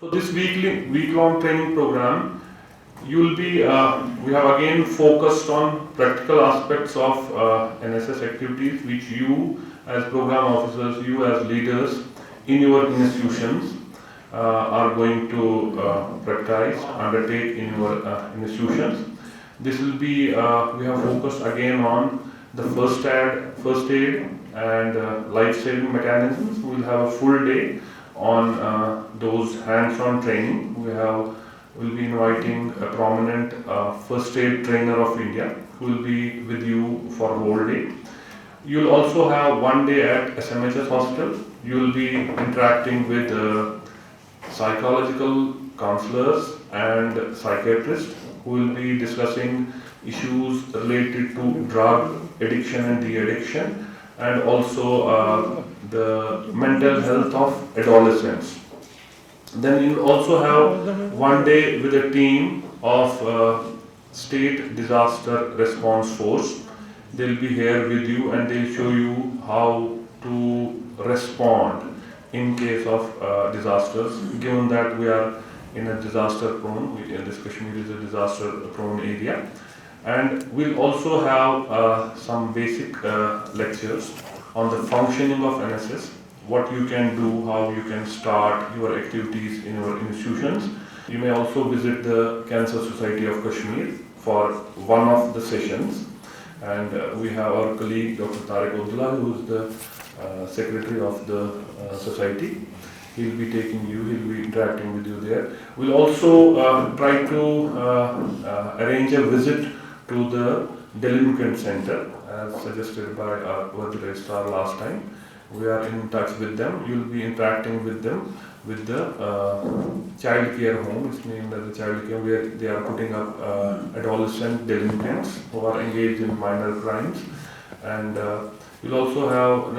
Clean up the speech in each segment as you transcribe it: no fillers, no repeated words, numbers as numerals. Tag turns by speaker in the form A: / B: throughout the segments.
A: So this week-long training program, you'll be, we have again focused on practical aspects of NSS activities which you as program officers, you as leaders in your institutions are going to practice, undertake in your institutions. This will be, we have focused again on the first aid and life-saving mechanisms. We will have a full day on those hands-on training. We'll be inviting a prominent first aid trainer of India who will be with you for a whole day. You'll also have one day at SMHS Hospital. You'll be interacting with psychological counselors and psychiatrists who will be discussing issues related to drug addiction and de-addiction, and also the mental health of adolescents. Then you'll also have one day with a team of State Disaster Response Force. They'll be here with you and they'll show you how to respond in case of disasters, given that we are in a disaster prone, this Kashmir is a disaster prone area. And we'll also have some basic lectures on the functioning of NSS, what you can do, how you can start your activities in your institutions. You may also visit the Cancer Society of Kashmir for one of the sessions. And we have our colleague Dr. Tariq Abdullah, who is the secretary of the society. He'll be taking you, he'll be interacting with you there. We'll also try to arrange a visit to the delinquent center, as suggested by our World Registrar last time. We are in touch with them. You'll be interacting with them with the child care home. It's named as the child care, where they are putting up adolescent delinquents who are engaged in minor crimes. And we'll also have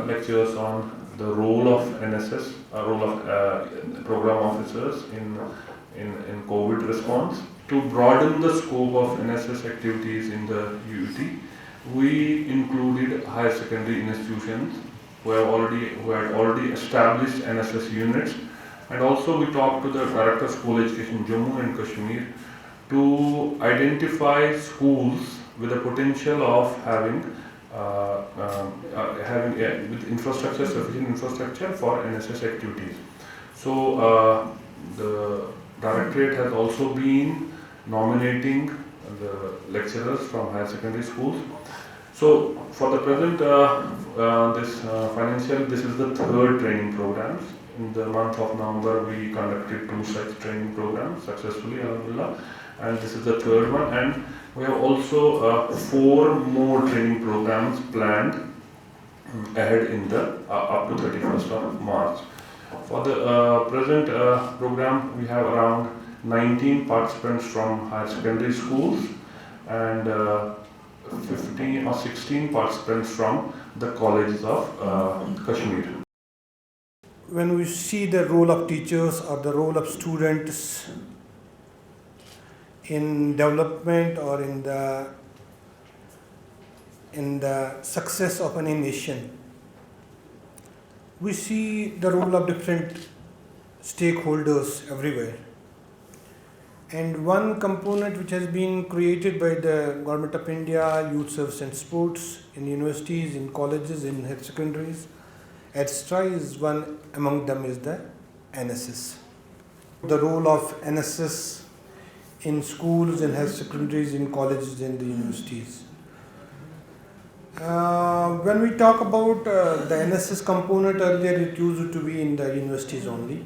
A: lectures on the role of NSS, role of program officers in COVID response. To broaden the scope of NSS activities in the UT, we included higher secondary institutions who had already established NSS units, and also we talked to the Director of School Education Jammu and Kashmir to identify schools with the potential of having with infrastructure, sufficient infrastructure for NSS activities. So the Directorate has also been nominating the lecturers from higher secondary schools. So for the present, this is the third training programs. In the month of November, we conducted 2 such training programs successfully, alhamdulillah, and this is the third one. And we have also 4 more training programs planned ahead in the up to 31st of March. For the present program, we have around 19 participants from higher secondary schools and 15 or 16 participants from the colleges of Kashmir.
B: When we see the role of teachers or the role of students in development or in the success of any nation, we see the role of different stakeholders everywhere. And one component which has been created by the Government of India, Youth Service and Sports, in universities, in colleges, in higher secondaries, etc., is one among them is the NSS. The role of NSS in schools, in higher secondaries, in colleges, and the universities. When we talk about the NSS component, earlier it used to be in the universities only.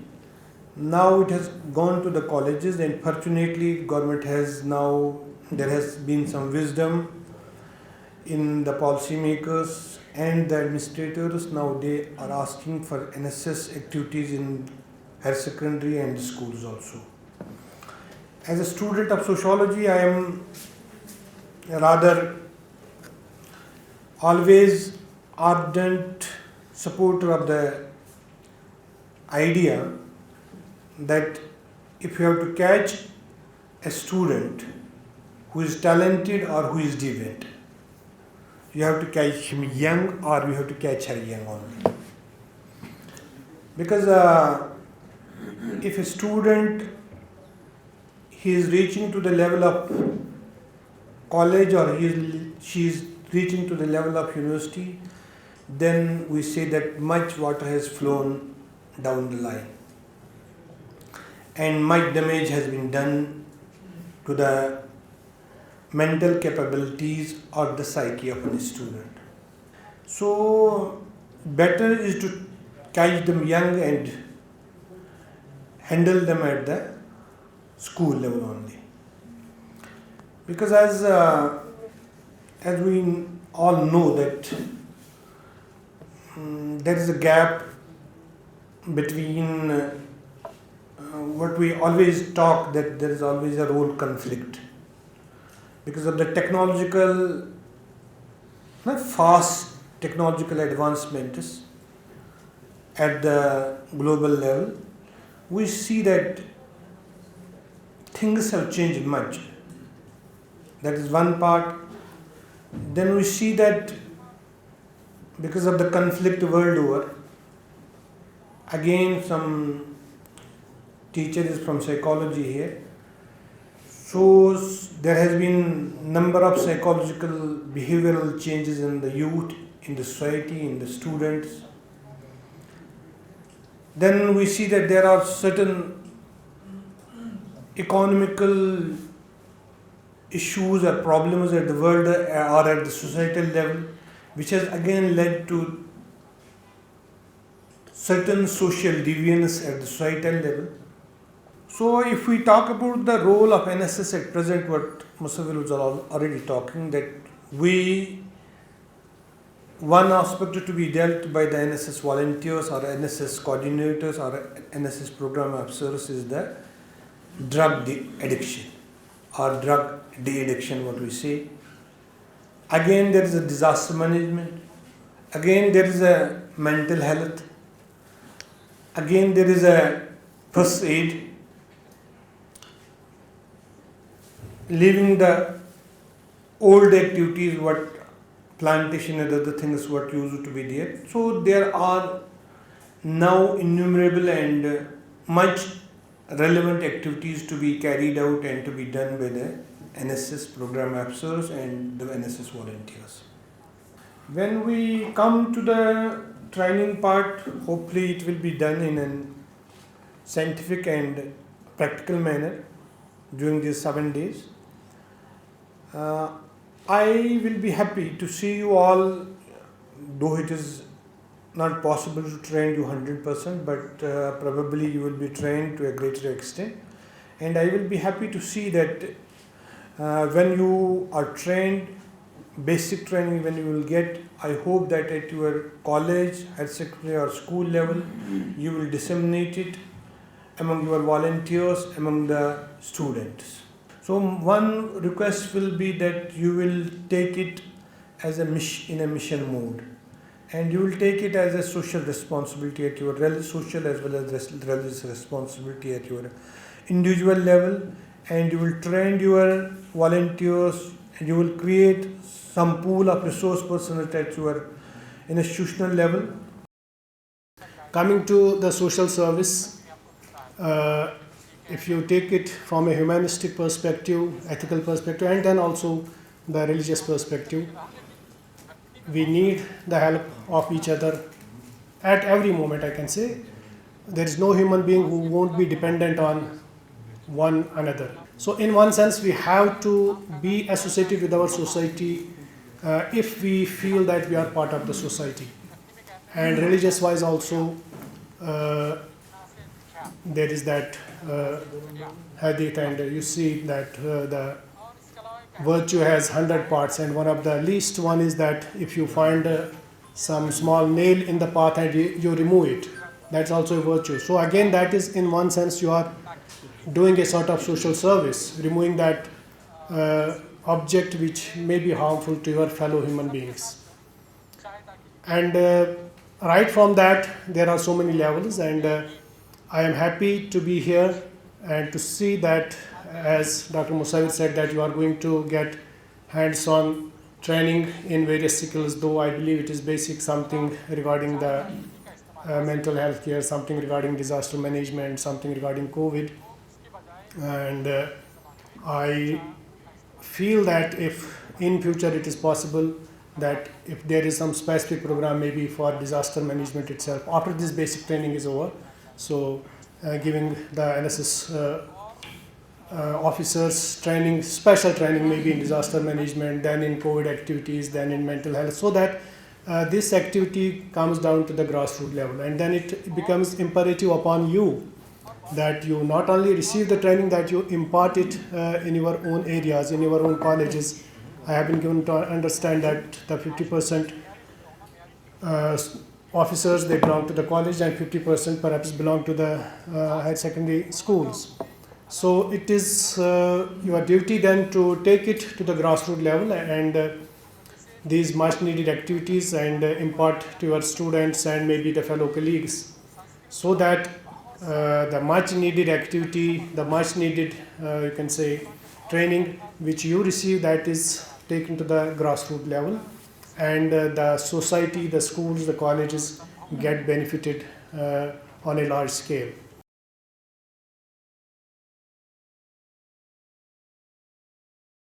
B: Now it has gone to the colleges, and fortunately there has been some wisdom in the policymakers and the administrators. Now they are asking for NSS activities in higher secondary and schools also. As a student of sociology, I am rather always ardent supporter of the idea that if you have to catch a student who is talented or who is deviant, you have to catch him young or you have to catch her young only. Because if a student he is reaching to the level of college or she is reaching to the level of university, then we say that much water has flown down the line and much damage has been done to the mental capabilities or the psyche of a student. So better is to catch them young and handle them at the school level only, because as we all know that there is a gap between what we always talk, that there is always a role conflict because of the technological, not fast technological advancements at the global level. We see that things have changed much. That is one part. Then we see that because of the conflict world over, again some teacher is from psychology here, so there has been number of psychological behavioral changes in the youth, in the society, in the students. Then we see that there are certain economical issues or problems at the world or at the societal level, which has again led to certain social deviance at the societal level. So if we talk about the role of NSS at present, what Musawwir was already talking, that one aspect to be dealt by the NSS volunteers or NSS coordinators or NSS program officers is the drug addiction or drug de-addiction, what we say. Again there is a disaster management, again there is a mental health, again there is a first aid, leaving the old activities, what plantation and other things what used to be there. So there are now innumerable and much relevant activities to be carried out and to be done by the NSS program officers and the NSS volunteers. When we come to the training part, hopefully it will be done in a scientific and practical manner during these 7 days. I will be happy to see you all, though it is not possible to train you 100%, but probably you will be trained to a greater extent. And I will be happy to see that when you are trained, basic training when you will get, I hope that at your college, at secondary or school level, you will disseminate it among your volunteers, among the students. So one request will be that you will take it as in a mission mode, and you will take it as a social responsibility at your social as well as religious responsibility at your individual level, and you will train your volunteers, and you will create some pool of resource personnel at your institutional level.
C: Coming to the social service, if you take it from a humanistic perspective, ethical perspective, and then also the religious perspective, we need the help of each other at every moment, I can say. There is no human being who won't be dependent on one another. So in one sense, we have to be associated with our society if we feel that we are part of the society. And religious wise also, there is that hadith, and you see that the virtue has 100 parts, and one of the least one is that if you find some small nail in the path and you remove it, that's also a virtue. So again, that is in one sense you are doing a sort of social service, removing that object which may be harmful to your fellow human beings. And right from that, there are so many levels, and I am happy to be here and to see that, as Dr. Musawwir said, that you are going to get hands-on training in various skills, though I believe it is basic something regarding the mental health care, something regarding disaster management, something regarding COVID. And I feel that if in future it is possible that if there is some specific program maybe for disaster management itself after this basic training is over, so giving the NSS officers training, special training maybe in disaster management, then in COVID activities, then in mental health, so that this activity comes down to the grassroots level, and then it becomes imperative upon you that you not only receive the training, that you impart it in your own areas, in your own colleges. I have been given to understand that the 50% officers, they belong to the college, and 50% perhaps belong to the higher secondary schools. So it is your duty then to take it to the grassroots level and these much needed activities and impart to your students and maybe the fellow colleagues, so that the much needed activity, the much needed you can say training which you receive, that is taken to the grassroots level, and the society, the schools, the colleges get benefited on a large scale.